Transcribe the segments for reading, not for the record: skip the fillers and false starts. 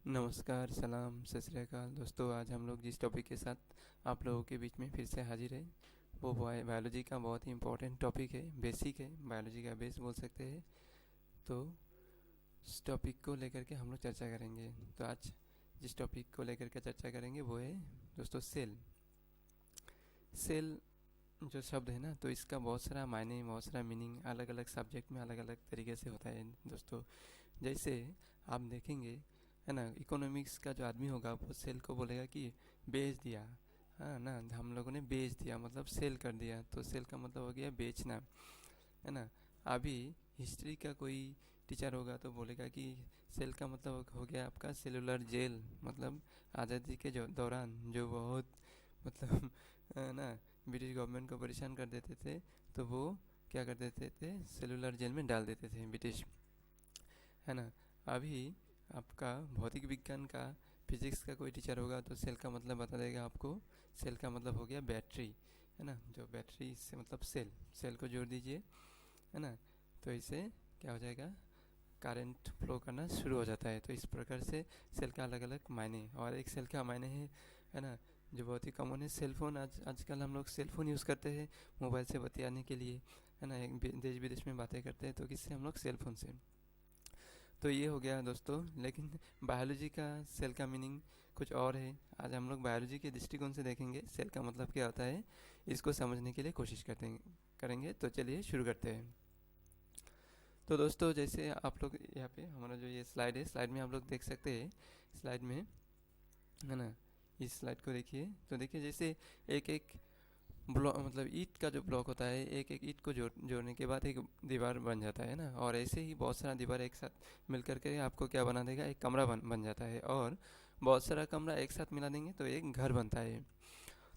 नमस्कार, सलाम, सत श्री अकाल दोस्तों। आज हम लोग जिस टॉपिक के साथ आप लोगों के बीच में फिर से हाजिर है वो बायोलॉजी का बहुत ही इम्पोर्टेंट टॉपिक है, बेसिक है, बायोलॉजी का बेस बोल सकते हैं। तो इस टॉपिक को लेकर के हम लोग चर्चा करेंगे। तो आज जिस टॉपिक को लेकर के चर्चा करेंगे वो है दोस्तों सेल। सेल जो शब्द है ना, तो इसका बहुत सारा मायने, बहुत सारा मीनिंग अलग अलग सब्जेक्ट में अलग अलग तरीके से होता है दोस्तों। जैसे आप देखेंगे, है ना, इकोनॉमिक्स का जो आदमी होगा वो सेल को बोलेगा कि बेच दिया। हाँ ना, हम लोगों ने बेच दिया मतलब सेल कर दिया, तो सेल का मतलब हो गया बेचना, है ना। अभी हिस्ट्री का कोई टीचर होगा तो बोलेगा कि सेल का मतलब हो गया आपका सेलुलर जेल, मतलब आज़ादी के जो दौरान जो बहुत मतलब ना ब्रिटिश गवर्नमेंट को परेशान कर देते थे, तो वो क्या कर देते थे, सेलुलर जेल में डाल देते थे ब्रिटिश, है ना। अभी आपका भौतिक विज्ञान का, फिजिक्स का कोई टीचर होगा तो सेल का मतलब बता देगा आपको। सेल का मतलब हो गया बैटरी, है ना। जो बैटरी से मतलब सेल, सेल को जोड़ दीजिए, है ना, तो इससे क्या हो जाएगा, करंट फ्लो करना शुरू हो जाता है। तो इस प्रकार से सेल का अलग अलग मायने, और एक सेल का मायने है ना, जो बहुत ही कॉमन है, सेलफोन। आजकल हम लोग सेलफोन यूज़ करते हैं मोबाइल से बतियाने के लिए, है ना। एक देश विदेश में बातें करते हैं तो किससे, हम लोग सेलफोन से। तो ये हो गया दोस्तों। लेकिन बायोलॉजी का सेल का मीनिंग कुछ और है। आज हम लोग बायोलॉजी के दृष्टिकोण से देखेंगे सेल का मतलब क्या होता है, इसको समझने के लिए कोशिश करेंगे। तो चलिए शुरू करते हैं। तो दोस्तों, जैसे आप लोग यहाँ पे हमारा जो ये स्लाइड है, स्लाइड में आप लोग देख सकते हैं, स्लाइड में, है ना। इस स्लाइड को देखिए, तो देखिए जैसे एक एक ब्लॉक, मतलब ईंट का जो ब्लॉक होता है, एक एक ईंट को जोड़ने के बाद एक दीवार बन जाता है ना। और ऐसे ही बहुत सारा दीवार एक साथ मिल करके आपको क्या बना देगा, एक कमरा बन जाता है। और बहुत सारा कमरा एक साथ मिला देंगे तो एक घर बनता है।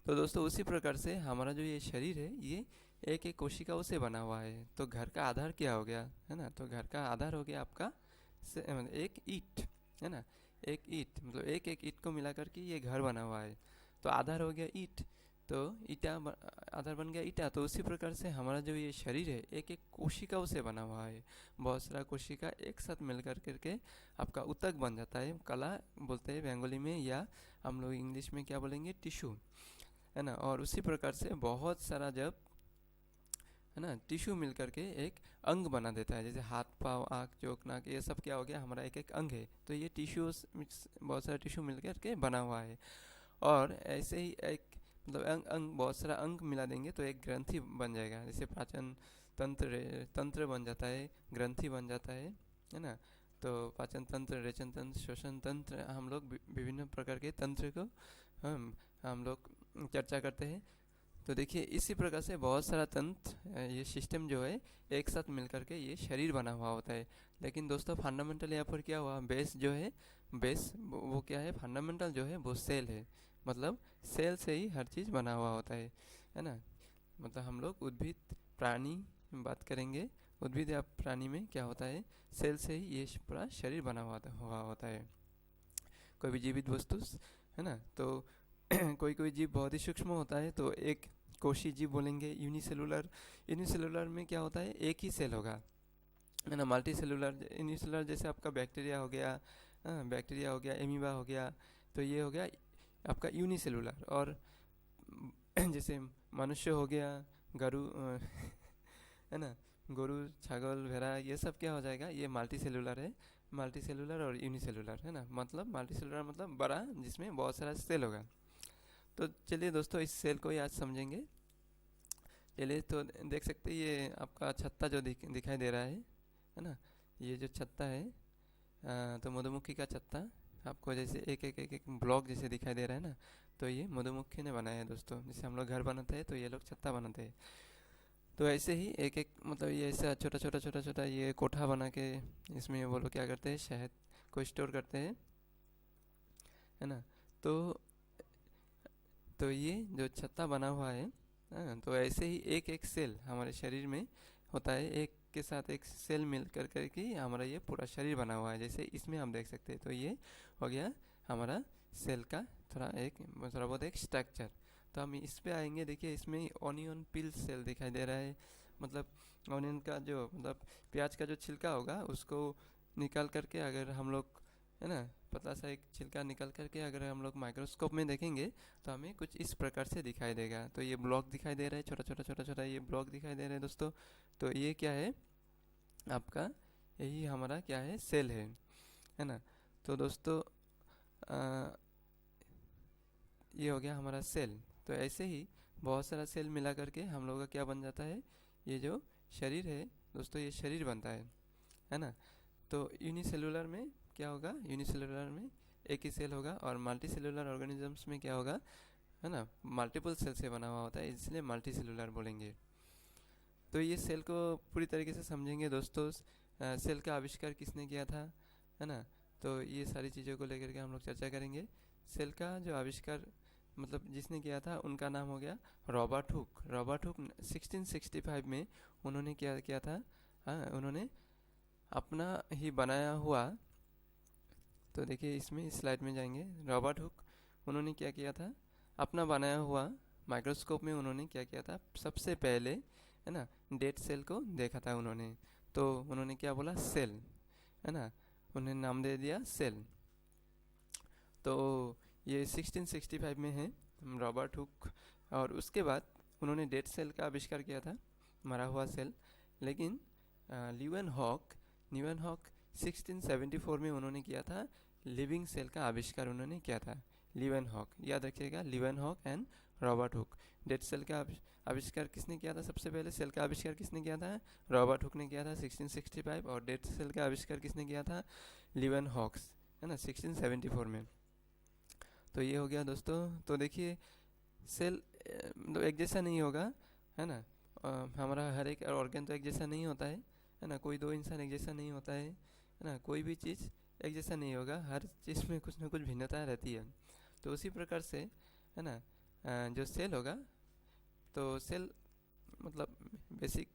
तो दोस्तों उसी प्रकार से हमारा जो ये शरीर है, ये एक एक कोशिकाओं से बना हुआ है। तो घर का आधार क्या हो गया, है ना, तो घर का आधार हो गया आपका मतलब एक ईंट, है ना। एक ईंट मतलब एक एक ईंट को मिला करके ये घर बना हुआ है। तो आधार हो गया ईंट, तो आधार बन गया ईटा। तो उसी प्रकार से हमारा जो ये शरीर है एक एक कोशिकाओं से बना हुआ है। बहुत सारा कोशिका एक साथ मिल करके आपका ऊतक बन जाता है, कला बोलते हैं बंगाली में, या हम लोग इंग्लिश में क्या बोलेंगे, टिश्यू, है ना। और उसी प्रकार से बहुत सारा जब, है ना, टिश्यू मिल करके एक अंग बना देता है। जैसे हाथ, पाँव, आँख, चोख, नाक, ये सब क्या हो गया, हमारा एक एक अंग है। तो ये टिश्यूज मिक्स, बहुत सारा टिश्यू मिल करके बना हुआ है। और ऐसे ही एक मतलब अंग अंग बहुत सारा अंग मिला देंगे तो एक ग्रंथि बन जाएगा। जैसे पाचन तंत्र बन जाता है, ग्रंथि बन जाता है ना। तो पाचन तंत्र, रेचन तंत्र, श्वसन तंत्र, हम लोग विभिन्न प्रकार के तंत्र को हम लोग चर्चा करते हैं। तो देखिए इसी प्रकार से बहुत सारा तंत्र, ये सिस्टम जो है एक साथ मिलकर के ये शरीर बना हुआ होता है। लेकिन दोस्तों फंडामेंटल यहाँ पर क्या हुआ, बेस जो है, बेस वो क्या है, फंडामेंटल जो है वो सेल है। मतलब सेल से ही हर चीज़ बना हुआ होता है ना। मतलब हम लोग उद्भिद प्राणी में बात करेंगे, उद्भिद या प्राणी में क्या होता है, सेल से ही ये पूरा शरीर बना हुआ होता है, कोई भी जीवित वस्तु, है ना। तो कोई कोई जीव बहुत ही सूक्ष्म होता है, तो एक कोशी जीव बोलेंगे, यूनिसेलुलर। यूनिसेलुलर में क्या होता है, एक ही सेल होगा, है ना। मल्टी सेलुलर, यूनिसेलुलर जैसे आपका बैक्टीरिया हो गया, हाँ, बैक्टीरिया हो गया, एमीबा हो गया, तो ये हो गया आपका यूनिसेलुलर। और जैसे मनुष्य हो गया, गरु है ना, गोरु, छागल, भेड़ा, ये सब क्या हो जाएगा, ये मल्टी सेलुलर है। मल्टी सेलुलर और यूनिसेलुलर, है ना। मतलब मल्टी सेलुलर मतलब बड़ा, जिसमें बहुत सारा सेल होगा। तो चलिए दोस्तों इस सेल को ही आज समझेंगे। चलिए, तो देख सकते हैं ये आपका छत्ता जो दिखाई दे रहा है ना। ये जो छत्ता है, तो मधुमक्खी का छत्ता आपको जैसे एक ब्लॉक जैसे दिखाई दे रहा है ना, तो ये मधुमक्खी ने बनाया है दोस्तों। जैसे हम लोग घर बनाते हैं तो ये लोग छत्ता बनाते हैं। तो ऐसे ही एक एक मतलब ये ऐसा छोटा छोटा छोटा छोटा ये कोठा बना के, इसमें वो लोग क्या करते हैं, शहद को स्टोर करते हैं, है ना। तो तो ये जो छत्ता बना हुआ है, हाँ, तो ऐसे ही एक एक सेल हमारे शरीर में होता है, एक के साथ एक सेल मिल कर करके हमारा ये पूरा शरीर बना हुआ है। जैसे इसमें हम देख सकते हैं, तो ये हो गया हमारा सेल का थोड़ा बहुत एक स्ट्रक्चर। तो हम इस पे आएंगे, देखिए इसमें ऑनियन पिल सेल दिखाई दे रहा है। मतलब ऑनियन का जो मतलब प्याज का जो छिलका होगा उसको निकाल करके अगर हम लोग, है ना, पतला सा एक छिलका निकल करके अगर हम लोग माइक्रोस्कोप में देखेंगे तो हमें कुछ इस प्रकार से दिखाई देगा। तो ये ब्लॉक दिखाई दे रहा है, छोटा छोटा छोटा छोटा ये ब्लॉक दिखाई दे रहा है दोस्तों। तो ये क्या है आपका, यही हमारा क्या है, सेल है ना। तो दोस्तों ये हो गया हमारा सेल। तो ऐसे ही बहुत सारा सेल मिला करके हम लोगों का क्या बन जाता है, ये जो शरीर है दोस्तों, ये शरीर बनता है ना। तो यूनिसेलुलर में क्या होगा, यूनिसेलुलर में एक ही सेल होगा, और मल्टी सेलुलर ऑर्गेनिजम्स में क्या होगा, है ना, मल्टीपल सेल से बना हुआ होता है, इसलिए मल्टी सेलुलर बोलेंगे। तो ये सेल को पूरी तरीके से समझेंगे दोस्तों। सेल का आविष्कार किसने किया था, है ना। तो ये सारी चीज़ों को लेकर के हम लोग चर्चा करेंगे। सेल का जो आविष्कार मतलब जिसने किया था, उनका नाम हो गया रॉबर्ट हुक। रॉबर्ट हुक 1665 में उन्होंने क्या किया था, हाँ, उन्होंने अपना ही बनाया हुआ, तो देखिए इसमें इस स्लाइड में जाएंगे, रॉबर्ट हुक उन्होंने क्या किया था, अपना बनाया हुआ माइक्रोस्कोप में उन्होंने क्या किया था, सबसे पहले, है ना, डेड सेल को देखा था उन्होंने। तो उन्होंने क्या बोला, सेल, है ना, उन्हें नाम दे दिया सेल। तो ये 1665 में है रॉबर्ट हुक। और उसके बाद उन्होंने डेड सेल का आविष्कार किया था, मरा हुआ सेल। लेकिन ल्यूवेन हॉक 1674 में उन्होंने किया था लिविंग सेल का आविष्कार, उन्होंने किया था ल्यूवेन हॉक, याद रखिएगा, Leeuwenhoek and Robert Hooke. Dead cell का आविष्कार किसने किया था, सबसे पहले सेल का आविष्कार किसने किया था, रॉबर्ट हुक ने किया था 1665। और डेड सेल का आविष्कार किसने किया था, ल्यूवेन हॉक्स, है ना, 1674 में। तो ये हो गया दोस्तों। तो देखिए सेल मतलब एक जैसा नहीं होगा, है ना। हमारा हर एक ऑर्गन तो एक जैसा नहीं होता है ना। कोई दो इंसान एक जैसा नहीं होता है ना। कोई भी चीज़ एक जैसा नहीं होगा, हर चीज़ में कुछ ना कुछ भिन्नता रहती है। तो उसी प्रकार से, है ना, जो सेल होगा, तो सेल मतलब बेसिक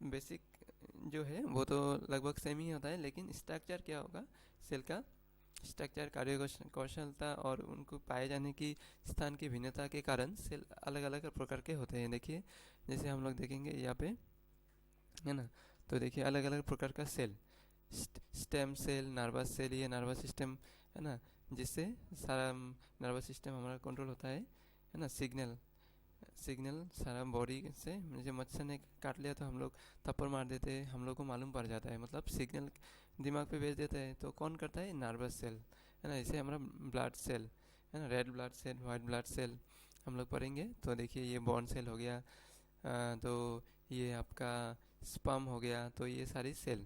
बेसिक जो है वो तो लगभग सेम ही होता है, लेकिन स्ट्रक्चर क्या होगा सेल का, स्ट्रक्चर, कार्य कौशलता और उनको पाए जाने की स्थान की भिन्नता के कारण सेल अलग अलग प्रकार के होते हैं। देखिए जैसे हम लोग देखेंगे यहाँ पे, है ना। तो देखिए अलग अलग प्रकार का cell, stem cell, nervous cell, ये नर्वस सिस्टम, है ना, जिससे सारा नर्वस सिस्टम हमारा कंट्रोल होता है ना। सिग्नल सिग्नल सारा बॉडी से, मुझे मच्छर ने काट लिया तो हम लोग थप्पड़ मार देते हैं, हम लोग को मालूम पड़ जाता है, मतलब सिग्नल दिमाग पे भेज देता है। तो कौन करता है, नर्वस सेल, है ना। इसे हमारा ब्लड सेल, है ना, red blood cell, white blood cell हम लोग पढ़ेंगे। तो देखिए ये बॉर्न सेल हो गया, तो ये आपका स्पर्म हो गया। तो ये सारी सेल,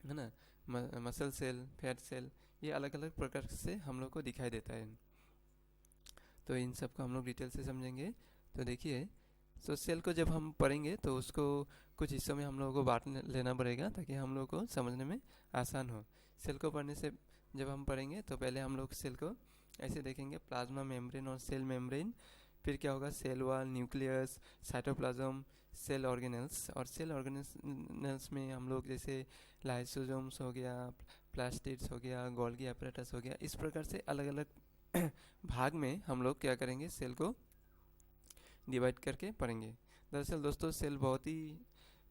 है ना, मसल सेल, फैट सेल, ये अलग अलग प्रकार से हम लोग को दिखाई देता है। तो इन सब को हम लोग डिटेल से समझेंगे। तो देखिए, तो सेल को जब हम पढ़ेंगे तो उसको कुछ हिस्सों में हम लोगों को बांट लेना पड़ेगा ताकि हम लोग को समझने में आसान हो। सेल को पढ़ने से जब हम पढ़ेंगे तो पहले हम लोग सेल को ऐसे देखेंगे, प्लाज्मा मेम्ब्रेन और सेल मेम्ब्रेन, फिर क्या होगा, cell wall, nucleus, cytoplasm, cell organelles. और सेल ऑर्गेनेल्स में हम लोग जैसे लाइसोसोम्स हो गया, प्लास्टिड्स हो गया, गोल्गी apparatus हो गया, इस प्रकार से अलग अलग भाग में हम लोग क्या करेंगे, सेल को डिवाइड करके पढ़ेंगे। दरअसल दोस्तों सेल बहुत ही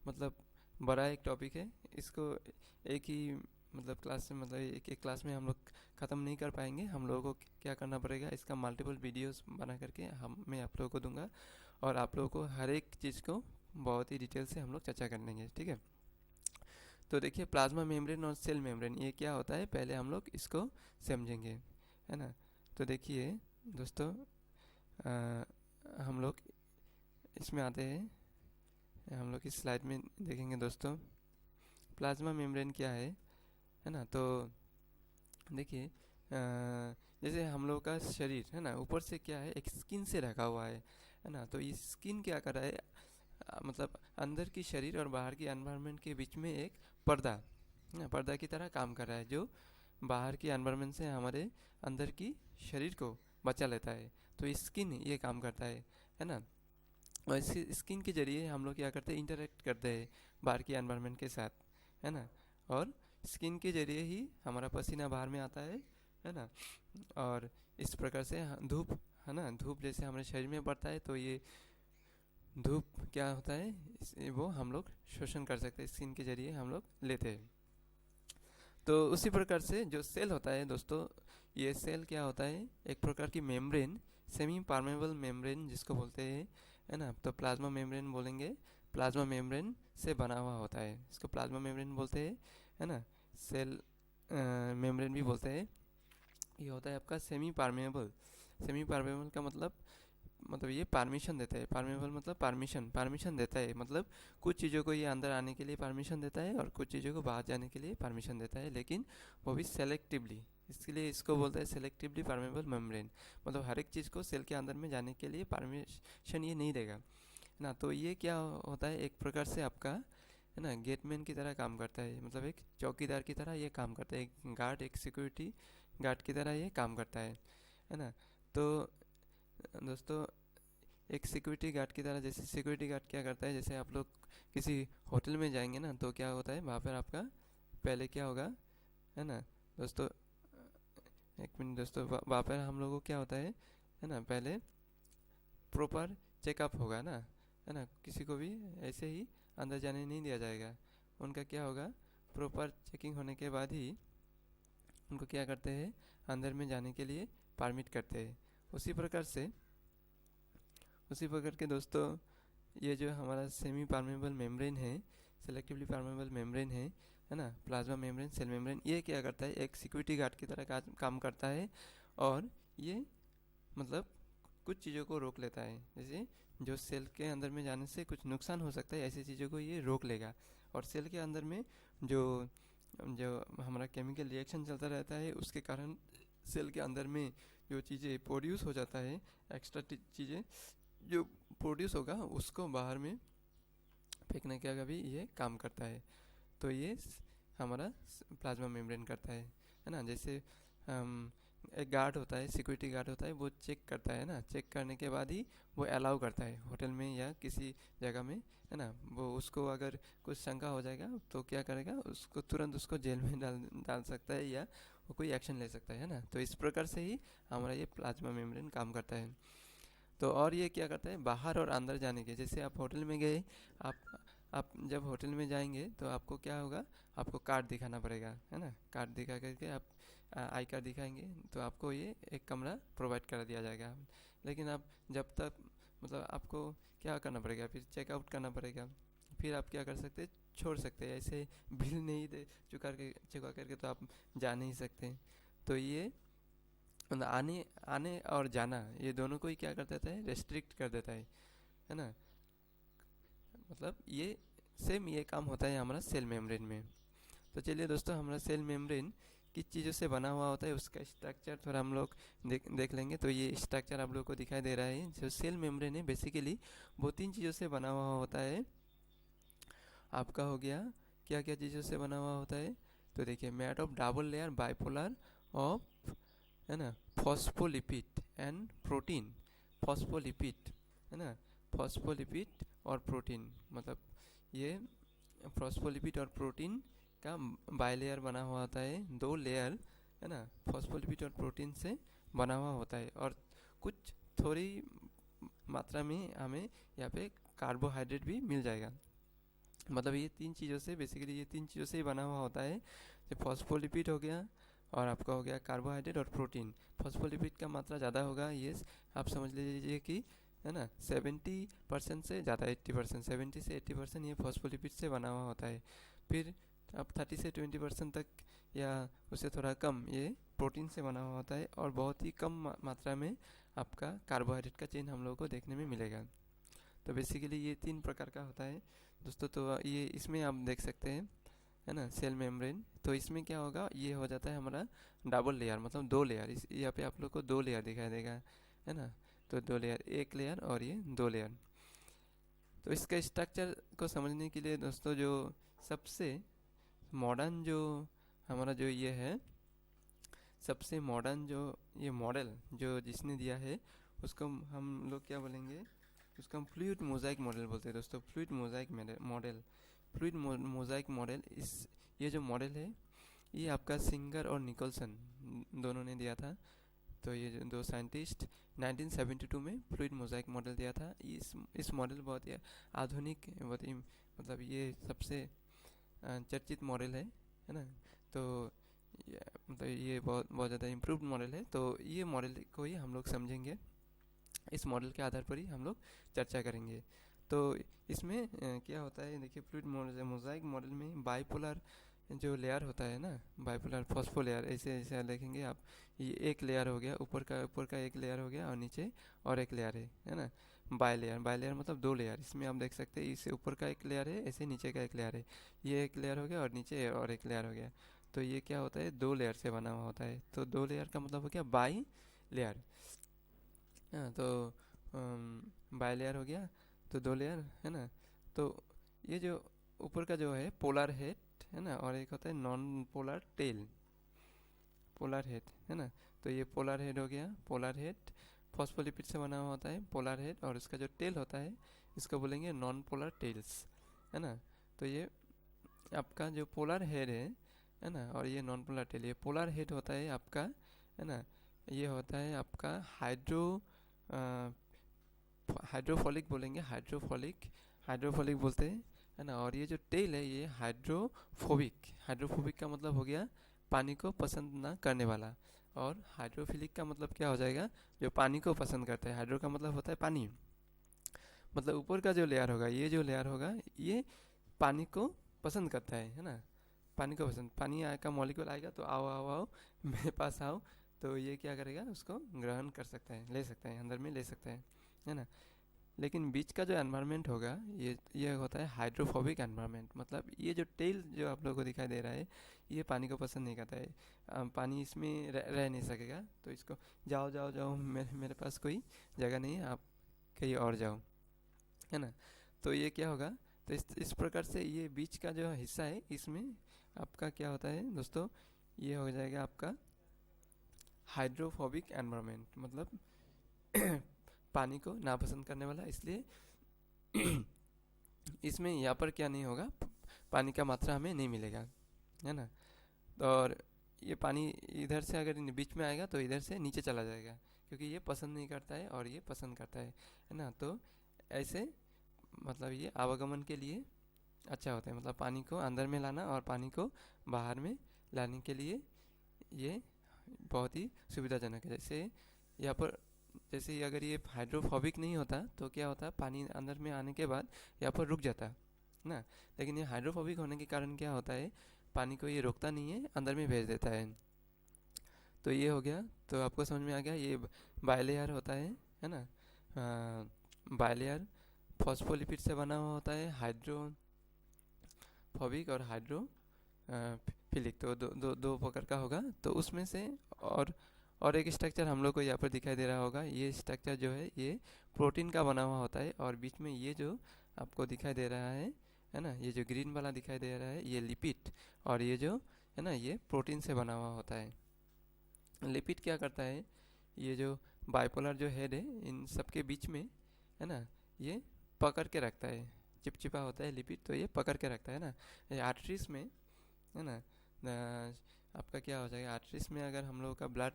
मतलब बड़ा एक टॉपिक है, इसको एक ही मतलब क्लास में, मतलब एक क्लास में हम लोग ख़त्म नहीं कर पाएंगे। हम लोगों को क्या करना पड़ेगा, इसका मल्टीपल वीडियोस बना करके मैं आप लोगों को दूंगा, और आप लोगों को हर एक चीज़ को बहुत ही डिटेल से हम लोग चर्चा कर लेंगे, ठीक है। तो देखिए प्लाज्मा मेम्ब्रेन और सेल मेम्ब्रेन ये क्या होता है, पहले हम लोग इसको समझेंगे, है ना। तो देखिए दोस्तों, हम लोग इसमें आते हैं, हम लोग इस स्लाइड में देखेंगे दोस्तों, प्लाज्मा मेम्ब्रेन क्या है ना। तो देखिए जैसे हम लोग का शरीर है ना, ऊपर से क्या है, एक स्किन से ढका हुआ है ना। तो ये स्किन क्या कर रहा है, मतलब अंदर की शरीर और बाहर की एनवायरनमेंट के बीच में एक पर्दा, है ना, पर्दा की तरह काम कर रहा है, जो बाहर की एनवायरनमेंट से हमारे अंदर की शरीर को बचा लेता है। तो स्किन ये काम करता है ना। और इस स्किन के जरिए हम लोग क्या करते हैं, इंटरेक्ट करते हैं बाहर की एनवायरनमेंट के साथ, है ना। और स्किन के जरिए ही हमारा पसीना बाहर में आता है ना। और इस प्रकार से धूप, है ना, धूप जैसे हमारे शरीर में पड़ता है, तो ये धूप क्या होता है, वो हम लोग शोषण कर सकते हैं, स्किन के जरिए हम लोग लेते हैं। तो उसी प्रकार से जो सेल होता है दोस्तों, ये सेल क्या होता है, एक प्रकार की मेम्ब्रेन, सेमी परमेबल मेम्ब्रेन जिसको बोलते हैं, है ना। तो प्लाज्मा मेम्ब्रेन बोलेंगे, प्लाज्मा मेम्ब्रेन से बना हुआ होता है, इसको प्लाज्मा मेम्ब्रेन बोलते हैं, है ना। सेल मेम्ब्रेन भी बोलते हैं। ये होता है आपका सेमी परमेबल। सेमी परमेबल का मतलब ये परमिशन देता है, परमेबल मतलब परमिशन, परमिशन देता है, मतलब कुछ चीज़ों को ये अंदर आने के लिए परमिशन देता है और कुछ चीज़ों को बाहर जाने के लिए परमिशन देता है, लेकिन वो भी सेलेक्टिवली। इसलिए इसको बोलते हैं सेलेक्टिवली परमेबल मेम्ब्रेन। मतलब हर एक चीज़ को सेल के अंदर में जाने के लिए परमिशन ये नहीं देगा, है ना। तो ये क्या होता है, एक प्रकार से आपका, है ना, गेटमैन की तरह काम करता है, मतलब एक चौकीदार की तरह ये काम करता है, एक गार्ड, एक सिक्योरिटी गार्ड की तरह ये काम करता है ना। तो दोस्तों, एक सिक्योरिटी गार्ड की तरह, जैसे सिक्योरिटी गार्ड क्या करता है, जैसे आप लोग किसी होटल में जाएंगे ना, तो क्या होता है वहाँ पर आपका पहले क्या होगा, है ना दोस्तों, एक मिनट दोस्तों, वहाँ पर हम लोगों को क्या होता है ना, पहले प्रॉपर चेकअप होगा ना, है ना। किसी को भी ऐसे ही अंदर जाने नहीं दिया जाएगा, उनका क्या होगा, प्रॉपर चेकिंग होने के बाद ही उनको क्या करते हैं, अंदर में जाने के लिए परमिट करते हैं। उसी प्रकार से, उसी प्रकार के दोस्तों, ये जो हमारा सेमी परमेबल मेम्ब्रेन है, सेलेक्टिवली परमेबल मेम्ब्रेन है ना, प्लाज्मा मेम्ब्रेन, सेल मेम्ब्रेन, ये क्या करता है, एक सिक्योरिटी गार्ड की तरह काम करता है। और ये मतलब कुछ चीज़ों को रोक लेता है, जैसे जो सेल के अंदर में जाने से कुछ नुकसान हो सकता है, ऐसी चीज़ों को ये रोक लेगा। और सेल के अंदर में जो जो हमारा केमिकल रिएक्शन चलता रहता है, उसके कारण सेल के अंदर में जो चीज़ें प्रोड्यूस हो जाता है, एक्स्ट्रा चीज़ें जो प्रोड्यूस होगा, उसको बाहर में फेंकने का भी ये काम करता है। तो ये हमारा प्लाज्मा मेम्ब्रेन करता है ना। जैसे एक गार्ड होता है, सिक्योरिटी गार्ड होता है, वो चेक करता है ना, चेक करने के बाद ही वो अलाउ करता है होटल में या किसी जगह में, है ना। वो उसको अगर कुछ शंका हो जाएगा तो क्या करेगा, उसको तुरंत उसको जेल में डाल डाल सकता है, या वो कोई एक्शन ले सकता है ना। तो इस प्रकार से ही हमारा ये प्लाज्मा मेम्ब्रेन काम करता है। तो और ये क्या करता है, बाहर और अंदर जाने के, जैसे आप होटल में गए, आप जब होटल में जाएंगे तो आपको क्या होगा, आपको कार्ड दिखाना पड़ेगा, है ना। कार्ड दिखा करके आप आई कार्ड दिखाएंगे तो आपको ये एक कमरा प्रोवाइड कर दिया जाएगा। लेकिन आप जब तक, मतलब आपको क्या करना पड़ेगा, फिर चेकआउट करना पड़ेगा, फिर आप क्या कर सकते हैं, छोड़ सकते हैं, ऐसे बिल नहीं दे चुका करके तो आप जा नहीं सकते। तो ये मतलब आने आने और जाना, ये दोनों को ही क्या कर देता है, रेस्ट्रिक्ट कर देता है ना। मतलब ये सेम ये काम होता है हमारा सेल मेम्ब्रेन में। तो चलिए दोस्तों, हमारा सेल मेम्ब्रेन किस चीज़ों से बना हुआ होता है, उसका स्ट्रक्चर थोड़ा हम लोग देख लेंगे। तो ये स्ट्रक्चर आप लोग को दिखाई दे रहा है, जो सेल मेम्ब्रेन है बेसिकली वो 3 चीज़ों से बना हुआ होता है। आपका हो गया, क्या क्या चीज़ों से बना हुआ होता है, तो देखिए, made of double layer bipolar of, है ना, फॉस्फोलिपिड एंड प्रोटीन। फॉस्फोलिपिड, है ना, फॉस्फोलिपिड और प्रोटीन, मतलब ये फॉस्फोलिपिड और प्रोटीन का बाइलेयर बना हुआ होता है, 2 लेयर, है ना, फॉस्फोलिपिड और प्रोटीन से बना हुआ होता है। और कुछ थोड़ी मात्रा में हमें यहाँ पे कार्बोहाइड्रेट भी मिल जाएगा। मतलब ये 3 चीज़ों से, बेसिकली ये 3 चीज़ों से ही बना हुआ होता है। जो फॉस्फोलिपिड हो गया, और आपका हो गया कार्बोहाइड्रेट और प्रोटीन। फॉस्फोलिपिड का मात्रा ज़्यादा होगा, ये आप समझ लीजिए कि, है ना, 70% से ज़्यादा, 80%, 70 से 80% ये फॉस्फोलिपिड से बना हुआ होता है। फिर अब 30 से 20% तक या उससे थोड़ा कम ये प्रोटीन से बना हुआ होता है, और बहुत ही कम मात्रा में आपका कार्बोहाइड्रेट का चेन हम लोगों को देखने में मिलेगा। तो बेसिकली ये 3 प्रकार का होता है दोस्तों। तो ये इसमें आप देख सकते हैं, है ना, सेल मेम्ब्रेन। तो इसमें क्या होगा, ये हो जाता है हमारा डबल लेयर, मतलब 2 लेयर। इस यहाँ पे आप लोग को 2 लेयर दिखाई देगा, है ना। तो 2 लेयर, एक लेयर और ये 2 लेयर। तो इसका स्ट्रक्चर को समझने के लिए दोस्तों, जो सबसे मॉडर्न जो हमारा जो ये है, सबसे मॉडर्न जो ये मॉडल जो जिसने दिया है, उसको हम लोग क्या बोलेंगे, उसको हम फ्लूइड मोज़ाइक मॉडल बोलते हैं दोस्तों। Fluid mosaic model, fluid mosaic model, इस ये जो मॉडल है, ये आपका सिंगर और निकोलसन दोनों ने दिया था। तो ये जो 2 साइंटिस्ट 1972 में फ्लूइड मोज़ाइक मॉडल दिया था। इस मॉडल बहुत ही आधुनिक, बहुत ही मतलब ये सबसे चर्चित मॉडल है ना। तो मतलब ये बहुत बहुत ज़्यादा इम्प्रूव्ड मॉडल है। तो ये मॉडल को ही हम लोग समझेंगे, इस मॉडल के आधार पर ही हम लोग चर्चा करेंगे। तो इसमें क्या होता है, देखिए फ्लूइड मोज़ाइक मॉडल में बाइपोलर जो लेयर होता है ना, बाइपोलर फॉस्फो लेयर, ऐसे ऐसे देखेंगे आप। ये एक लेयर हो गया, ऊपर का एक लेयर हो गया और नीचे और एक लेयर है ना। बाई लेयर मतलब दो लेयर। इसमें आप देख सकते हैं, इससे ऊपर का एक लेयर है, ऐसे नीचे का एक लेयर है। ये एक लेयर हो गया और नीचे और एक लेयर हो गया। तो ये क्या होता है, दो लेयर से बना हुआ होता है। तो दो लेयर का मतलब हो गया बाई लेयर। हाँ, तो बाई लेयर हो गया, तो दो लेयर है ना। तो ये जो ऊपर का जो है पोलर हेड है ना, और एक होता है non polar tail, polar head है ना। तो ये पोलर हेड हो गया, पोलर हेड फॉस्फोलिपिड से बना हुआ होता है पोलर हेड, और इसका जो टेल होता है इसको बोलेंगे नॉन पोलर टेल्स, है ना। तो ये आपका जो पोलर हेड है ना, और ये नॉन पोलर टेल, ये पोलर हेड होता है आपका, है ना। ये होता है आपका हाइड्रोफोलिक बोलेंगे, हाइड्रोफोलिक, हाइड्रोफोलिक बोलते हैं, है ना। और ये जो टेल है ये हाइड्रोफोबिक, हाइड्रोफोबिक का मतलब हो गया पानी को पसंद ना करने वाला। और हाइड्रोफिलिक का मतलब क्या हो जाएगा, जो पानी को पसंद करता है। हाइड्रो का मतलब होता है पानी, मतलब ऊपर का जो लेयर होगा, ये जो लेयर होगा ये पानी को पसंद करता है ना। पानी को पसंद, पानी का मॉलिक्यूल आएगा तो आओ आओ आओ मेरे पास आओ, तो ये क्या करेगा, उसको ग्रहण कर सकता है, ले सकता है, अंदर में ले सकता है ना। लेकिन बीच का जो एनवायरनमेंट होगा ये होता है हाइड्रोफोबिक एनवायरनमेंट। मतलब ये जो टेल जो आप लोगों को दिखाई दे रहा है, ये पानी को पसंद नहीं करता है। पानी इसमें रह नहीं सकेगा, तो इसको जाओ जाओ जाओ, मेरे पास कोई जगह नहीं है, आप कहीं और जाओ, है ना। तो ये क्या होगा, तो इस प्रकार से ये बीच का जो हिस्सा है इसमें आपका क्या होता है दोस्तों, ये हो जाएगा आपका हाइड्रोफोबिक एनवायरनमेंट, मतलब पानी को नापसंद करने वाला। इसलिए इसमें यहाँ पर क्या नहीं होगा, पानी का मात्रा हमें नहीं मिलेगा, है ना। और ये पानी इधर से अगर बीच में आएगा तो इधर से नीचे चला जाएगा, क्योंकि ये पसंद नहीं करता है और ये पसंद करता है ना। तो ऐसे मतलब ये आवागमन के लिए अच्छा होता है, मतलब पानी को अंदर में लाना और पानी को बाहर में लाने के लिए ये बहुत ही सुविधाजनक है। जैसे यहाँ पर, जैसे ही अगर ये हाइड्रोफोबिक नहीं होता तो क्या होता, पानी अंदर में आने के बाद यहाँ पर रुक जाता ना। लेकिन ये हाइड्रोफोबिक होने के कारण क्या होता है, पानी को ये रोकता नहीं है, अंदर में भेज देता है। तो ये हो गया, तो आपको समझ में आ गया, ये बाइलेयर होता है ना। बाइलेयर फॉस्फोलिपिड से बना हुआ होता है, हाइड्रोफोबिक और हाइड्रोफिलिक, तो दो प्रकार का होगा। तो उसमें से और एक स्ट्रक्चर हम लोग को यहाँ पर दिखाई दे रहा होगा। ये स्ट्रक्चर जो है ये प्रोटीन का बना हुआ होता है, और बीच में ये जो आपको दिखाई दे रहा है ना, ये जो ग्रीन वाला दिखाई दे रहा है ये लिपिड, और ये जो है ना ये प्रोटीन से बना हुआ होता है। लिपिड क्या करता है, ये जो बाइपोलर जो हेड है इन सब के बीच में, है ना, ये पकड़ के रखता है, चिपचिपा होता है लिपिड, तो ये पकड़ के रखता है ना। ये आर्टरीज में, है ना, आपका क्या हो जाएगा, आर्टरीज में अगर हम लोगों का ब्लड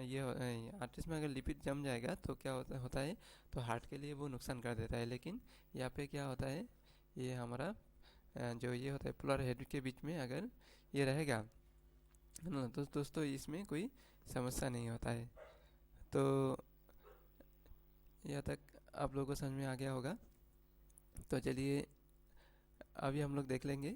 ये आर्टरीज में अगर लिपिड जम जाएगा तो क्या होता है, तो हार्ट के लिए वो नुकसान कर देता है। लेकिन यहाँ पे क्या होता है, ये हमारा जो ये होता है पोलर हेड के बीच में अगर ये रहेगा, है ना, तो दोस्तों इसमें कोई समस्या नहीं होता है। तो यहाँ तक आप लोगों को समझ में आ गया होगा। तो चलिए अभी हम लोग देख लेंगे।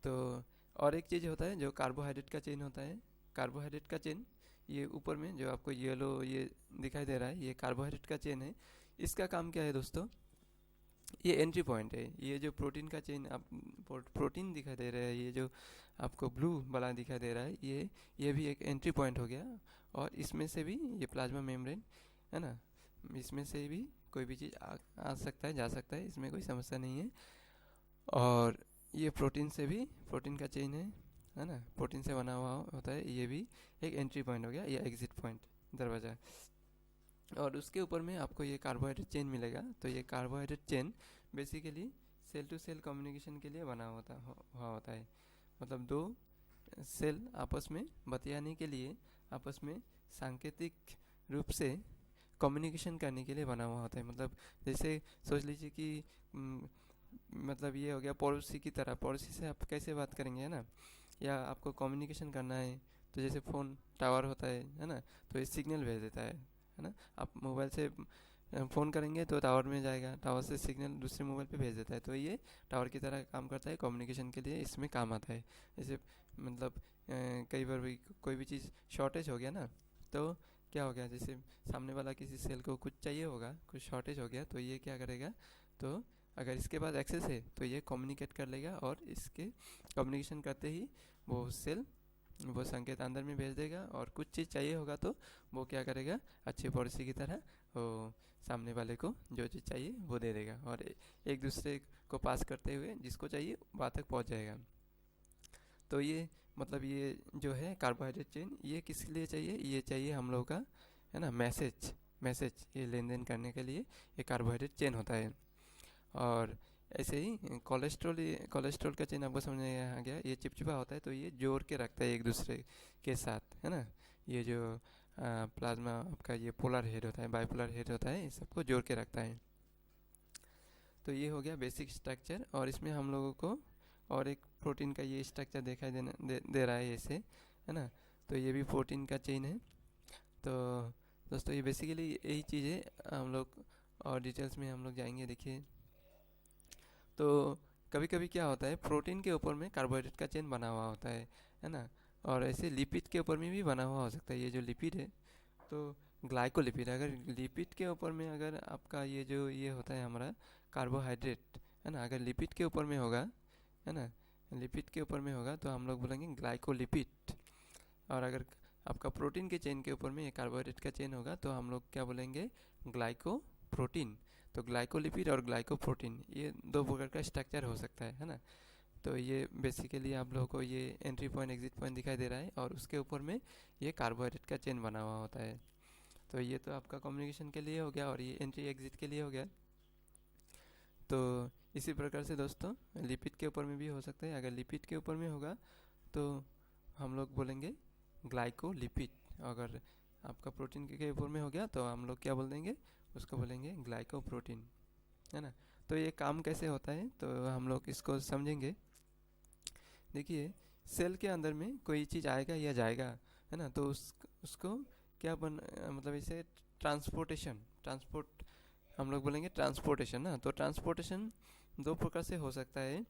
तो और एक चीज़ होता है जो कार्बोहाइड्रेट का चेन होता है। कार्बोहाइड्रेट का चेन, ये ऊपर में जो आपको येलो ये दिखाई दे रहा है, ये कार्बोहाइड्रेट का चेन है। इसका काम क्या है दोस्तों, ये एंट्री पॉइंट है। ये जो प्रोटीन का चेन आप प्रोटीन दिखाई दे रहा है, ये जो आपको ब्लू वाला दिखाई दे रहा है, ये भी एक एंट्री पॉइंट हो गया। और इसमें से भी ये प्लाज्मा मेम्ब्रेन, है ना, इसमें से भी कोई भी चीज़ आ सकता है, जा सकता है, इसमें कोई समस्या नहीं है। और ये प्रोटीन से भी, प्रोटीन का चेन है ना, प्रोटीन से बना हुआ होता है, ये भी एक एंट्री पॉइंट हो गया, या एग्जिट पॉइंट, दरवाज़ा। और उसके ऊपर में आपको ये कार्बोहाइड्रेट चेन मिलेगा। तो ये carbohydrate chain basically cell to cell communication के लिए बना हुआ होता है। मतलब दो सेल आपस में बतियाने के लिए, आपस में सांकेतिक रूप से कम्युनिकेशन करने के लिए बना हुआ होता है। मतलब जैसे सोच लीजिए कि मतलब ये हो गया पड़ोसी की तरह, पड़ोसी से आप कैसे बात करेंगे, है ना। या आपको कम्युनिकेशन करना है, तो जैसे फ़ोन टावर होता है ना, तो ये सिग्नल भेज देता है ना। आप मोबाइल से फ़ोन करेंगे तो टावर में जाएगा, टावर से सिग्नल दूसरे मोबाइल पे भेज देता है, तो ये टावर की तरह काम करता है, कम्युनिकेशन के लिए इसमें काम आता है। जैसे मतलब कई बार भी कोई भी चीज़ शॉर्टेज हो गया ना, तो क्या हो गया, जैसे सामने वाला किसी सेल को कुछ चाहिए होगा, कुछ शॉर्टेज हो गया, तो ये क्या करेगा, तो अगर इसके पास एक्सेस है तो ये कम्युनिकेट कर लेगा, और इसके कम्युनिकेशन करते ही वो सेल वो संकेत अंदर में भेज देगा, और कुछ चीज़ चाहिए होगा तो वो क्या करेगा, अच्छे पड़ोसी की तरह वो सामने वाले को जो चीज़ चाहिए वो दे देगा, और एक दूसरे को पास करते हुए जिसको चाहिए वहाँ तक पहुँच जाएगा। तो ये मतलब ये जो है कार्बोहाइड्रेट चेन, ये किस लिए चाहिए, ये चाहिए हम लोग का, है ना, मैसेज मैसेज ये लेन देन करने के लिए ये कार्बोहाइड्रेट चेन होता है। और ऐसे ही कोलेस्ट्रॉल का चेन आपको समझ में आ गया, ये चिपचिपा होता है, तो ये जोड़ के रखता है एक दूसरे के साथ, है ना। ये जो प्लाज्मा आपका ये पोलर हेड होता है, बाइपोलर हेड होता है, ये सबको जोड़ के रखता है। तो ये हो गया बेसिक स्ट्रक्चर, और इसमें हम लोगों को और एक प्रोटीन का ये स्ट्रक्चर दिखाई दे रहा है ऐसे, है ना। तो ये भी प्रोटीन का चेन है। तो दोस्तों ये बेसिकली यही चीज़ है, हम लोग और डिटेल्स में हम लोग जाएंगे। देखिए, तो कभी कभी क्या होता है, प्रोटीन के ऊपर में कार्बोहाइड्रेट का चेन बना हुआ होता है ना। और ऐसे लिपिड के ऊपर में भी बना हुआ हो सकता है, ये जो लिपिड है, तो ग्लाइकोलिपिड, अगर लिपिड के ऊपर में अगर आपका ये जो ये होता है हमारा कार्बोहाइड्रेट, है ना, अगर लिपिड के ऊपर में होगा, है ना, लिपिड के ऊपर में होगा तो हम लोग बोलेंगे ग्लाइकोलिपिड। और अगर आपका प्रोटीन के चेन के ऊपर में ये कार्बोहाइड्रेट का चेन होगा तो हम लोग क्या बोलेंगे, ग्लाइकोप्रोटीन। तो ग्लाइकोलिपिड और ग्लाइकोप्रोटीन ये दो प्रकार का स्ट्रक्चर हो सकता है ना। तो ये बेसिकली आप लोगों को ये एंट्री पॉइंट एग्जिट पॉइंट दिखाई दे रहा है, और उसके ऊपर में ये कार्बोहाइड्रेट का चेन बना हुआ होता है। तो ये तो आपका कम्युनिकेशन के लिए हो गया, और ये एंट्री एग्जिट के लिए हो गया। तो इसी प्रकार से दोस्तों लिपिड के ऊपर में भी हो सकता है, अगर लिपिड के ऊपर में होगा तो हम लोग बोलेंगे ग्लाइकोलिपिड। अगर आपका प्रोटीन के ऊपर में हो गया तो हम लोग क्या बोल देंगे, उसको बोलेंगे ग्लाइकोप्रोटीन, है ना। तो ये काम कैसे होता है तो हम लोग इसको समझेंगे। देखिए, सेल के अंदर में कोई चीज़ आएगा या जाएगा, है ना, तो उसको क्या मतलब इसे ट्रांसपोर्ट हम लोग बोलेंगे ट्रांसपोर्टेशन ना। तो ट्रांसपोर्टेशन दो प्रकार से हो सकता है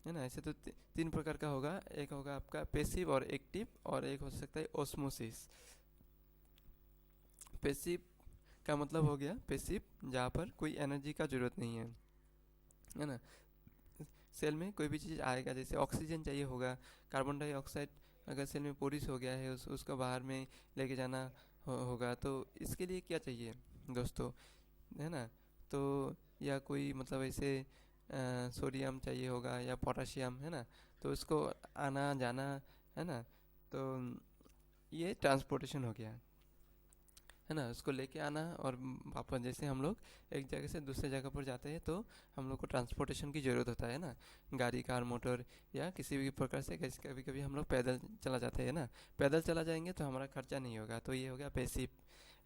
ना। ऐसे तो तीन प्रकार का होगा, एक होगा आपका पेसिव और एक्टिव, और एक हो सकता है ओस्मोसिस। पेसिव का मतलब हो गया पेसिव, जहाँ पर कोई एनर्जी का ज़रूरत नहीं है ना। सेल में कोई भी चीज़ आएगा, जैसे ऑक्सीजन चाहिए होगा, कार्बन डाइऑक्साइड अगर सेल में पोरिस हो गया है, उसको बाहर में लेके जाना होगा, तो इसके लिए क्या चाहिए दोस्तों, है ना। तो या कोई मतलब ऐसे सोडियम चाहिए होगा या पोटाशियम, है ना, तो उसको आना जाना, है ना। तो ये ट्रांसपोर्टेशन हो गया, है ना, उसको लेके आना और वापस, जैसे हम लोग एक जगह से दूसरे जगह पर जाते हैं तो हम लोग को ट्रांसपोर्टेशन की ज़रूरत होता है ना, गाड़ी कार मोटर या किसी भी प्रकार से। कभी कभी हम लोग पैदल चला जाते हैं ना, पैदल चला जाएंगे तो हमारा खर्चा नहीं होगा, तो ये हो गया पैसिव,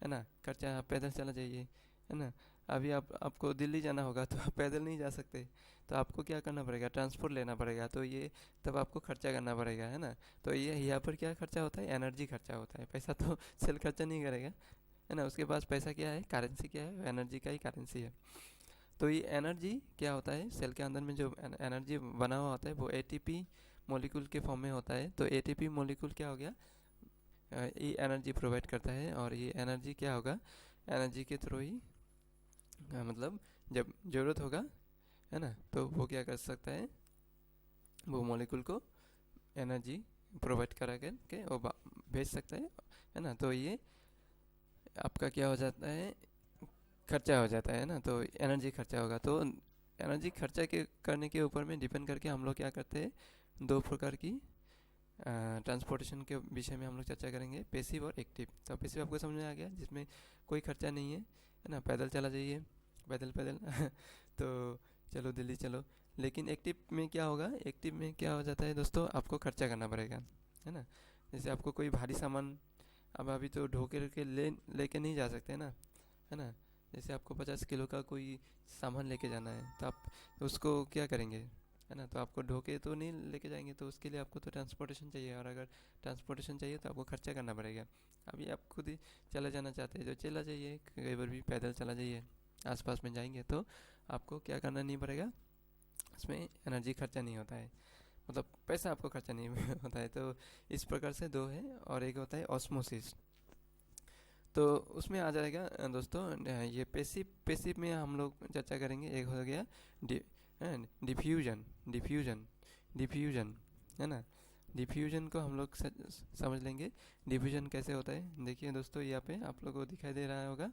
है ना, खर्चा, आप पैदल चला जाइए, है ना। अभी आपको दिल्ली जाना होगा तो आप पैदल नहीं जा सकते, तो आपको क्या करना पड़ेगा, ट्रांसपोर्ट लेना पड़ेगा, तो ये तब आपको खर्चा करना पड़ेगा, है ना। तो ये यहाँ पर क्या खर्चा होता है, एनर्जी खर्चा होता है, पैसा तो सेल खर्चा नहीं करेगा, है ना। उसके पास पैसा क्या है, करेंसी क्या है, एनर्जी का ही करेंसी है। तो ये एनर्जी क्या होता है, सेल के अंदर में जो एनर्जी बना हुआ होता है वो एटीपी मॉलिक्यूल के फॉर्म में होता है। तो एटीपी मॉलिक्यूल क्या हो गया, ये एनर्जी प्रोवाइड करता है, और ये एनर्जी क्या होगा, एनर्जी के थ्रू ही मतलब जब ज़रूरत होगा, है ना, तो वो क्या कर सकता है, वो मॉलिक्यूल को एनर्जी प्रोवाइड करा के वो भेज सकता है ना। तो ये आपका क्या हो जाता है, खर्चा हो जाता है ना, तो एनर्जी खर्चा होगा। तो एनर्जी खर्चा के करने के ऊपर में डिपेंड करके हम लोग क्या करते हैं, दो प्रकार की ट्रांसपोर्टेशन के विषय में हम लोग चर्चा करेंगे, पेसिव और एक्टिव। तो पेसिव आपको समझ में आ गया, जिसमें कोई खर्चा नहीं है ना, पैदल चला जाइए, पैदल पैदल तो चलो दिल्ली चलो। लेकिन एक्टिव में क्या होगा, एक्टिव में क्या हो जाता है दोस्तों, आपको खर्चा करना पड़ेगा, है ना। जैसे आपको कोई भारी सामान अब अभी तो ढो के लेके नहीं जा सकते ना, है ना। जैसे आपको 50 किलो का कोई सामान लेके जाना है तो आप उसको क्या करेंगे, है ना। तो आपको ढो के तो नहीं लेके जाएंगे, तो उसके लिए आपको तो ट्रांसपोर्टेशन चाहिए, और अगर ट्रांसपोर्टेशन चाहिए तो आपको खर्चा करना पड़ेगा। अभी आप खुद ही चला जाना चाहते हैं तो चला जाइए, कई बार भी पैदल चला जाइए, आसपास में जाएंगे तो आपको क्या करना नहीं पड़ेगा, उसमें एनर्जी खर्चा नहीं होता है, मतलब पैसा आपको खर्चा नहीं होता है। तो इस प्रकार से दो है, और एक होता है ऑस्मोसिस। तो उसमें आ जाएगा दोस्तों, ये पेसिव पेसिव में हम लोग चर्चा करेंगे। एक हो गया डिफ्यूजन, डिफ्यूजन, डिफ्यूजन, है ना। डिफ्यूजन को हम लोग समझ लेंगे, डिफ्यूजन कैसे होता है। देखिए दोस्तों, यहाँ पे आप लोगों को दिखाई दे रहा होगा,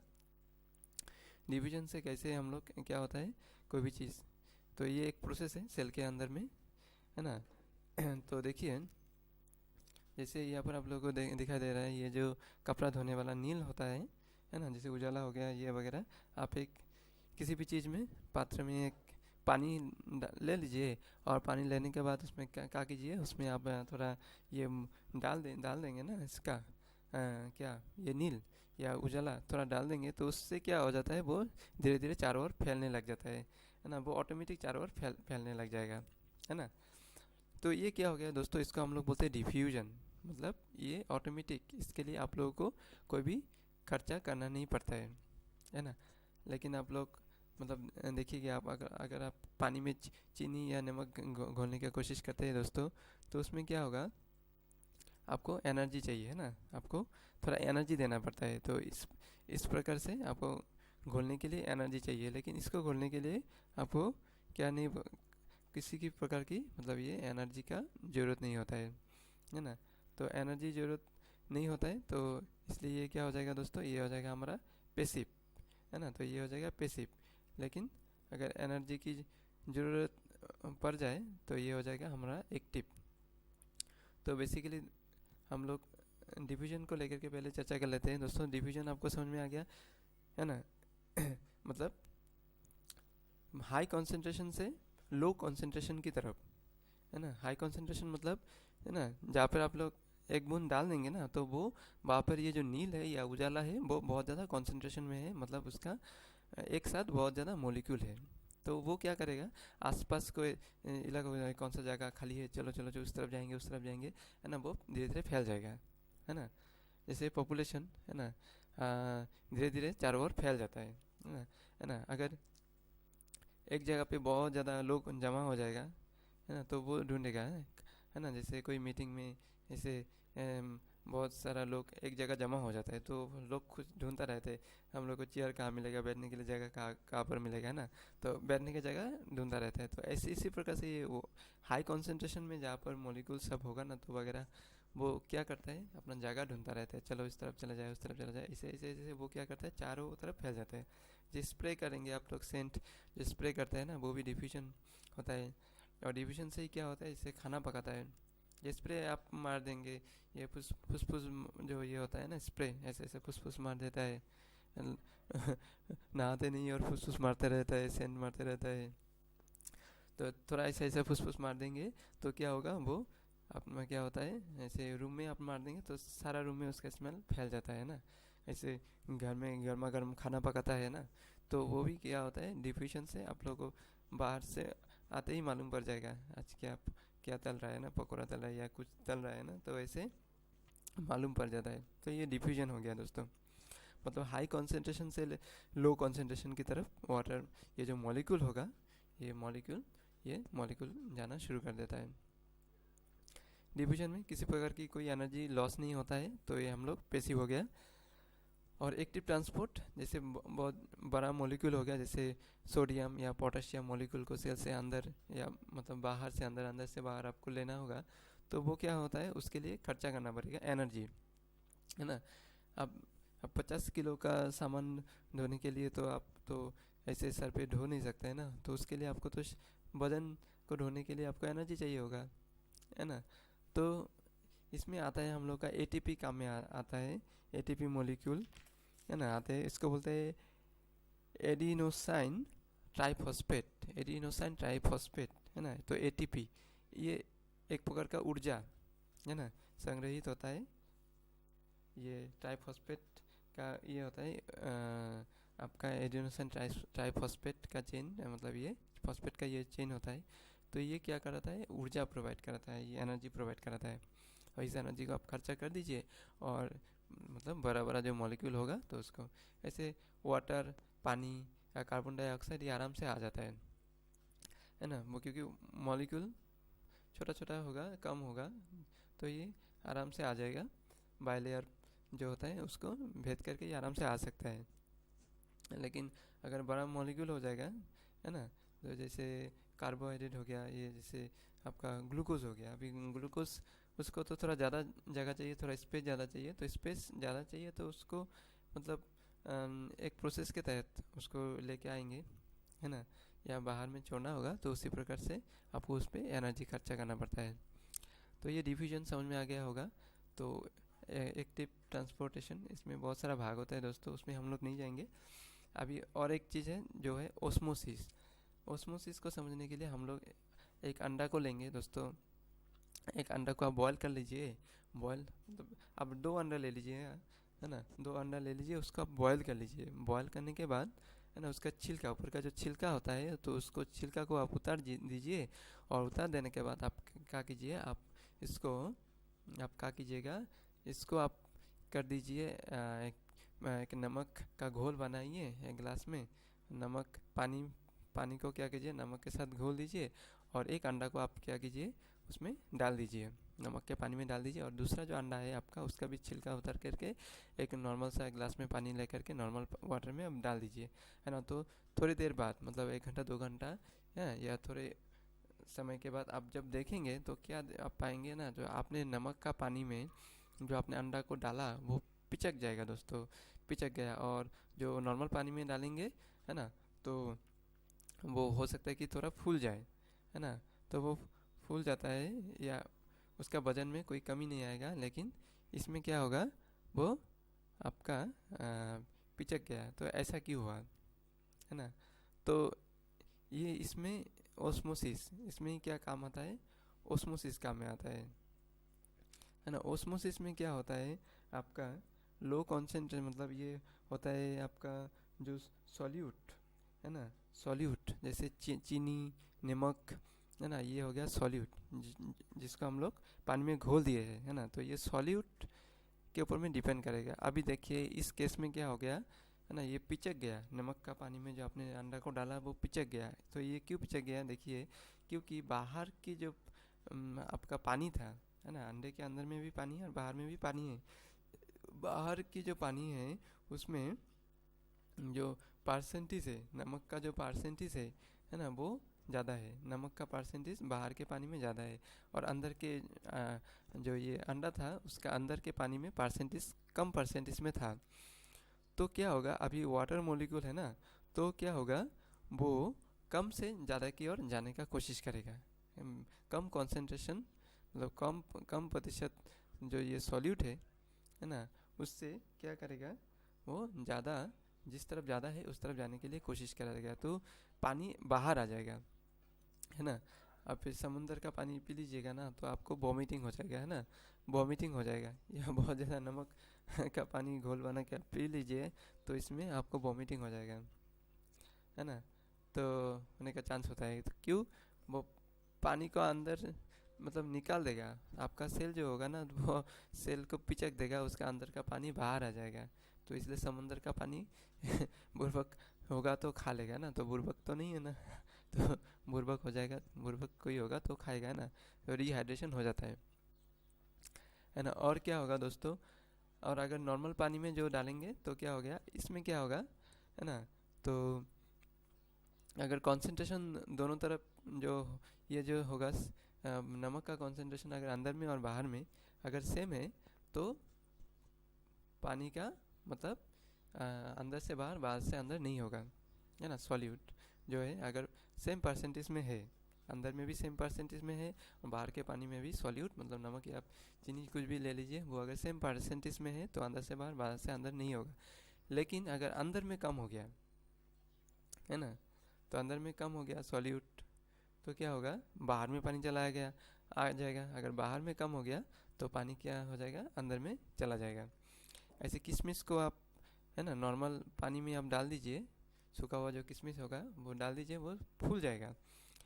डिफ्यूजन से कैसे हम लोग क्या होता है कोई भी चीज़। तो ये एक प्रोसेस है सेल के अंदर में, है ना। तो देखिए, जैसे यहाँ पर आप लोगों को दिखाई दे रहा है, ये जो कपड़ा धोने वाला नील होता है ना, जैसे उजाला हो गया ये वगैरह। आप एक किसी भी चीज़ में, पात्र में एक पानी ले लीजिए, और पानी लेने के बाद उसमें क्या कीजिए, उसमें आप थोड़ा ये डाल देंगे ना इसका क्या, ये नील या उजाला थोड़ा डाल देंगे, तो उससे क्या हो जाता है, वो धीरे धीरे चारों ओर फैलने लग जाता है ना। वो ऑटोमेटिक चारों ओर फैलने लग जाएगा, है ना। तो ये क्या हो गया दोस्तों, इसको हम लोग बोलते हैं डिफ्यूजन, मतलब ये ऑटोमेटिक, इसके लिए आप लोगों को कोई भी खर्चा करना नहीं पड़ता है ना। लेकिन आप लोग मतलब देखिए कि आप अगर आप पानी में चीनी या नमक घोलने की कोशिश करते हैं दोस्तों, तो उसमें क्या होगा, आपको एनर्जी चाहिए, है ना, आपको थोड़ा एनर्जी देना पड़ता है। तो इस प्रकार से आपको घोलने के लिए एनर्जी चाहिए, लेकिन इसको घोलने के लिए आपको क्या नहीं, किसी की प्रकार की मतलब ये एनर्जी का ज़रूरत नहीं होता है ना। तो एनर्जी ज़रूरत नहीं होता है, तो इसलिए ये क्या हो जाएगा दोस्तों, ये हो जाएगा हमारा पेसिव, है ना। तो ये हो जाएगा पेसिव। लेकिन अगर एनर्जी की ज़रूरत पड़ जाए तो ये हो जाएगा हमारा एक्टिव। तो बेसिकली हम लोग डिवीजन को लेकर के पहले चर्चा कर लेते हैं दोस्तों। डिवीजन आपको समझ में आ गया, है ना। मतलब हाई कंसंट्रेशन से लो कंसंट्रेशन की तरफ, है ना। हाई कंसंट्रेशन मतलब, है ना, जहाँ पर आप लोग एक बूंद डाल देंगे ना, तो वो वहाँ पर ये जो नील है या उजाला है वो बहुत ज़्यादा कंसंट्रेशन में है, मतलब उसका एक साथ बहुत ज़्यादा मॉलिक्यूल है। तो वो क्या करेगा, आसपास कोई इलाका हो, कौन सा जगह खाली है, चलो चलो जो उस तरफ जाएंगे उस तरफ जाएंगे, है ना, वो धीरे धीरे फैल जाएगा, है ना। जैसे पॉपुलेशन, है ना, धीरे धीरे चारों ओर फैल जाता है ना। अगर एक जगह पे बहुत ज़्यादा लोग जमा हो जाएगा, है ना, तो वो ढूंढेगा, है ना। जैसे कोई मीटिंग में जैसे बहुत सारा लोग एक जगह जमा हो जाता है, तो लोग खुद ढूंढता रहते हैं, हम लोग को चेयर कहाँ मिलेगा, बैठने के लिए जगह कहाँ कहाँ पर मिलेगा, है ना। तो बैठने की जगह ढूंढता रहता है। तो ऐसे इसी प्रकार से ये वो हाई कॉन्सेंट्रेशन में जहाँ पर मॉलिक्यूल सब होगा ना, तो वगैरह वो क्या करता है, अपना जगह ढूंढता रहता है, चलो इस तरफ चला जाए उस तरफ चला जाए, ऐसे ऐसे ऐसे वो क्या करता है, चारों तरफ फैल जाता है। जो स्प्रे करेंगे आप लोग, सेंट जो स्प्रे करते हैं ना, वो भी डिफ्यूजन होता है। और डिफ्यूजन से ही क्या होता है, इससे खाना पकाता है। ये स्प्रे आप मार देंगे, ये फुस जो ये होता है ना स्प्रे, ऐसे ऐसे फुस मार देता है। नहाते नहीं और फुस मारते रहता है, सेंट मारते रहता है। तो थोड़ा ऐसे ऐसे फुस मार देंगे तो क्या होगा, वो आप में क्या होता है, ऐसे रूम में आप मार देंगे तो सारा रूम में उसका स्मेल फैल जाता है ना। ऐसे घर में गर्मा गर्म खाना पकाता है ना, तो वो भी क्या होता है, डिफ्यूजन से आप लोगों को बाहर से आते ही मालूम पड़ जाएगा आज क्या तल रहा है ना, पकौड़ा तल रहा है या कुछ तल रहा है ना, तो ऐसे मालूम पड़ जाता है। तो ये डिफ्यूजन हो गया दोस्तों, मतलब हाई कॉन्सेंट्रेशन से लो कॉन्सेंट्रेशन की तरफ वाटर, ये जो मॉलिक्यूल होगा, ये मॉलिक्यूल जाना शुरू कर देता है। डिफ्यूजन में किसी प्रकार की कोई एनर्जी लॉस नहीं होता है, तो ये हम लोग पैसिव हो गया। और एक्टिव ट्रांसपोर्ट, जैसे बहुत बड़ा मॉलिक्यूल हो गया, जैसे सोडियम या पोटेशियम मॉलिक्यूल को सेल से अंदर या मतलब बाहर से अंदर, अंदर से बाहर आपको लेना होगा, तो वो क्या होता है, उसके लिए खर्चा करना पड़ेगा एनर्जी, है ना। अब 50 किलो का सामान ढोने के लिए तो आप तो ऐसे सर पे ढो नहीं सकते, है ना। तो उसके लिए आपको तो वजन को ढोने के लिए आपको एनर्जी चाहिए होगा, है ना। तो इसमें आता है हम लोग का एटीपी काम में आता है, एटीपी मॉलिक्यूल, है ना, आते हैं। इसको बोलते हैं एडिनोसाइन ट्राइफॉस्फेट, एडिनोसाइन ट्राइफॉस्फेट, है ना। तो एटीपी ये एक प्रकार का ऊर्जा, है ना, संग्रहित होता है। ये ट्राइफॉस्फेट का ये होता है आपका एडिनोसाइन ट्राइफॉस्फेट का चेन, मतलब ये फॉस्फेट का ये चेन होता है, तो ये क्या कराता है, ऊर्जा प्रोवाइड कराता है, ये एनर्जी प्रोवाइड कराता है। और इस एनर्जी को आप खर्चा कर दीजिए और मतलब बड़ा बड़ा जो मॉलिक्यूल होगा तो उसको ऐसे वाटर, पानी या कार्बन डाइऑक्साइड ये आराम से आ जाता है ना। वो क्योंकि मॉलिक्यूल छोटा छोटा होगा, कम होगा, तो ये आराम से आ जाएगा। बाइलेयर जो होता है उसको भेद करके ये आराम से आ सकता है। लेकिन अगर बड़ा मॉलिक्यूल हो जाएगा, है ना, तो जैसे कार्बोहाइड्रेट हो गया, ये जैसे आपका ग्लूकोज हो गया, अभी ग्लूकोज उसको तो थोड़ा ज़्यादा जगह चाहिए, थोड़ा स्पेस ज़्यादा चाहिए, तो स्पेस ज़्यादा चाहिए तो उसको मतलब एक प्रोसेस के तहत उसको लेके आएंगे, है ना, या बाहर में छोड़ना होगा, तो उसी प्रकार से आपको उस पर एनर्जी खर्चा करना पड़ता है। तो ये डिफ्यूजन समझ में आ गया होगा। तो एक्टिव ट्रांसपोर्टेशन, इसमें बहुत सारा भाग होता है दोस्तों, उसमें हम लोग नहीं जाएंगे अभी। और एक चीज़ है जो है ओस्मोसिस। ओस्मोसिस को समझने के लिए हम लोग एक अंडा को लेंगे दोस्तों। एक अंडा को आप बॉयल कर लीजिए, बॉयल मतलब आप 2 अंडा ले लीजिए, है ना, 2 अंडा ले लीजिए, उसको आप बॉयल कर लीजिए। बॉयल करने के बाद, है ना, उसका छिलका, ऊपर का जो छिलका होता है, तो उसको छिलका को आप उतार दीजिए। और उतार देने के बाद आप क्या कीजिए, आप इसको आप क्या कीजिएगा, इसको आप कर दीजिए एक नमक का घोल बनाइए एक गिलास में। नमक पानी पानी को क्या कीजिए, नमक के साथ घोल दीजिए और एक अंडा को आप क्या कीजिए, उसमें डाल दीजिए, नमक के पानी में डाल दीजिए। और दूसरा जो अंडा है आपका, उसका भी छिलका उतार करके एक नॉर्मल सा गिलास में पानी ले करके नॉर्मल वाटर में अब डाल दीजिए, है ना। तो थोड़ी देर बाद, मतलब 1 घंटा 2 घंटा है, या थोड़े समय के बाद आप जब देखेंगे तो क्या आप पाएंगे ना, जो आपने नमक का पानी में जो आपने अंडा को डाला वो पिचक जाएगा दोस्तों, पिचक गया। और जो नॉर्मल पानी में डालेंगे, है ना, तो वो हो सकता है कि थोड़ा फूल जाए, है ना। तो वो फूल जाता है या उसका वजन में कोई कमी नहीं आएगा। लेकिन इसमें क्या होगा, वो आपका पिचक गया। तो ऐसा क्यों हुआ, है ना। तो ये इसमें ओस्मोसिस, इसमें क्या काम आता है, ओस्मोसिस काम में आता है ना। ओस्मोसिस में क्या होता है आपका, लो कॉन्सेंट्रेशन, मतलब ये होता है आपका जो सॉल्यूट, है ना, सॉल्यूट जैसे चीनी, नमक, है ना, ये हो गया सॉल्यूट जिसको हम लोग पानी में घोल दिए हैं, है ना। तो ये सॉल्यूट के ऊपर में डिपेंड करेगा। अभी देखिए इस केस में क्या हो गया, है ना, ये पिचक गया, नमक का पानी में जो आपने अंडा को डाला वो पिचक गया। तो ये क्यों पिचक गया, देखिए, क्योंकि बाहर की जो आपका पानी था, है ना, अंडे के अंदर में भी पानी है और बाहर में भी पानी है। बाहर की जो पानी है उसमें जो परसेंटेज है, नमक का जो परसेंटेज है ना, वो ज़्यादा है। नमक का परसेंटेज बाहर के पानी में ज़्यादा है। और अंदर के जो ये अंडा था उसका अंदर के पानी में परसेंटेज कम परसेंटेज में था। तो क्या होगा, अभी वाटर मॉलिक्यूल है ना, तो क्या होगा, वो कम से ज़्यादा की ओर जाने का कोशिश करेगा। कम कंसंट्रेशन, मतलब कम कम प्रतिशत जो ये सॉल्यूट है ना, उससे क्या करेगा, वो ज़्यादा, जिस तरफ ज़्यादा है उस तरफ जाने के लिए कोशिश करेगा, तो पानी बाहर आ जाएगा, है ना। अब फिर समुंदर का पानी पी लीजिएगा ना तो आपको वॉमिटिंग हो जाएगा, है ना, वॉमिटिंग हो जाएगा। या बहुत ज़्यादा नमक का पानी घोल बना के आप पी लीजिए तो इसमें आपको वॉमिटिंग हो जाएगा, है ना। तो होने का चांस होता है। तो क्यों, वो पानी को अंदर मतलब निकाल देगा, आपका सेल जो होगा ना वो सेल को पिचक देगा, उसका अंदर का पानी बाहर आ जाएगा। तो इसलिए समुंदर का पानी बुर्बक होगा तो खा लेगा ना, तो बुर्बक तो नहीं है ना। तो बुर्बक हो जाएगा, बुर्बक कोई होगा तो खाएगा ना, तो डिहाइड्रेशन हो जाता है ना। और क्या होगा दोस्तों, और अगर नॉर्मल पानी में जो डालेंगे तो क्या हो गया, इसमें क्या होगा, है ना। तो अगर कंसंट्रेशन दोनों तरफ जो ये जो होगा, नमक का कंसंट्रेशन अगर अंदर में और बाहर में अगर सेम है, तो पानी का मतलब अंदर से बाहर, बाहर से अंदर नहीं होगा, है ना। सॉल्यूट जो है अगर सेम परसेंटेज में है, अंदर में भी सेम परसेंटेज में है और बाहर के पानी में भी सॉल्यूट, मतलब नमक या आप चीनी कुछ भी ले लीजिए, वो अगर सेम परसेंटेज में है तो अंदर से बाहर, बाहर से अंदर नहीं होगा। लेकिन अगर अंदर में कम हो गया, है ना, तो अंदर में कम हो गया सॉल्यूट, तो क्या होगा, बाहर में पानी चला गया, आ जाएगा। अगर बाहर में कम हो गया तो पानी क्या हो जाएगा, अंदर में चला जाएगा। ऐसे किशमिश को आप, है ना, नॉर्मल पानी में आप डाल दीजिए, सूखा हुआ जो किशमिश होगा वो डाल दीजिए, वो फूल जाएगा।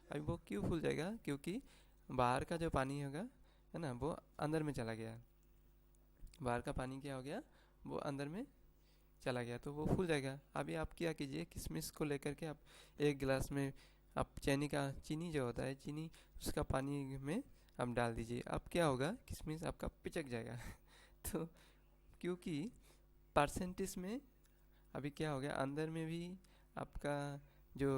अभी वो क्यों फूल जाएगा, क्योंकि बाहर का जो पानी होगा है ना वो अंदर में चला गया, बाहर का पानी क्या हो गया, वो अंदर में चला गया, तो वो फूल जाएगा। अभी आप क्या कीजिए, किशमिश को लेकर के आप एक गिलास में आप चीनी जो होता है चीनी, उसका पानी में आप डाल दीजिए। अब क्या होगा, किशमिश आपका पिचक जाएगा तो क्योंकि परसेंटेज में अभी क्या हो गया, अंदर में भी आपका जो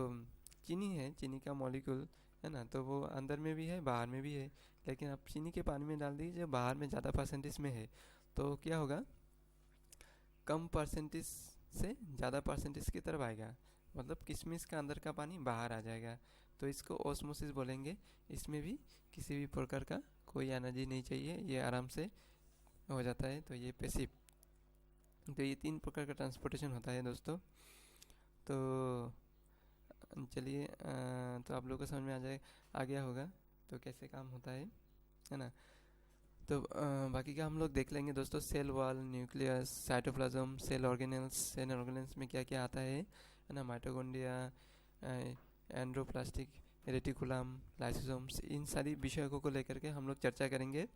चीनी है, चीनी का मॉलिक्यूल है ना, तो वो अंदर में भी है बाहर में भी है। लेकिन आप चीनी के पानी में डाल दीजिए, बाहर में ज़्यादा परसेंटेज में है, तो क्या होगा, कम परसेंटेज से ज़्यादा परसेंटेज की तरफ आएगा, मतलब किशमिश का अंदर का पानी बाहर आ जाएगा। तो इसको ऑस्मोसिस बोलेंगे। इसमें भी किसी भी प्रकार का कोई एनर्जी नहीं चाहिए, ये आराम से हो जाता है। तो ये पैसिव, तो ये 3 प्रकार का ट्रांसपोर्टेशन होता है दोस्तों। तो चलिए, तो आप लोगों को समझ में आ गया होगा तो कैसे काम होता है ना। तो बाकी का हम लोग देख लेंगे दोस्तों। Cell wall, nucleus, cytoplasm, cell organelles में क्या क्या आता है ना, माइटोकॉन्ड्रिया, एंड्रोप्लास्टिक रेटिकुलम, लाइसोसोम्स, इन सारी विषयों को लेकर के हम लोग चर्चा करेंगे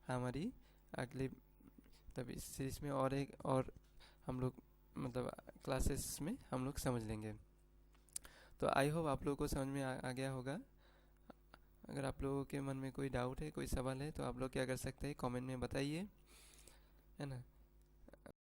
हमारी अगली, तब इस सीरीज में और हम लोग मतलब क्लासेस में हम लोग समझ लेंगे। तो आई होप आप लोगों को समझ में आ गया होगा। अगर आप लोगों के मन में कोई डाउट है, कोई सवाल है, तो आप लोग क्या कर सकते हैं, कमेंट में बताइए, है ना।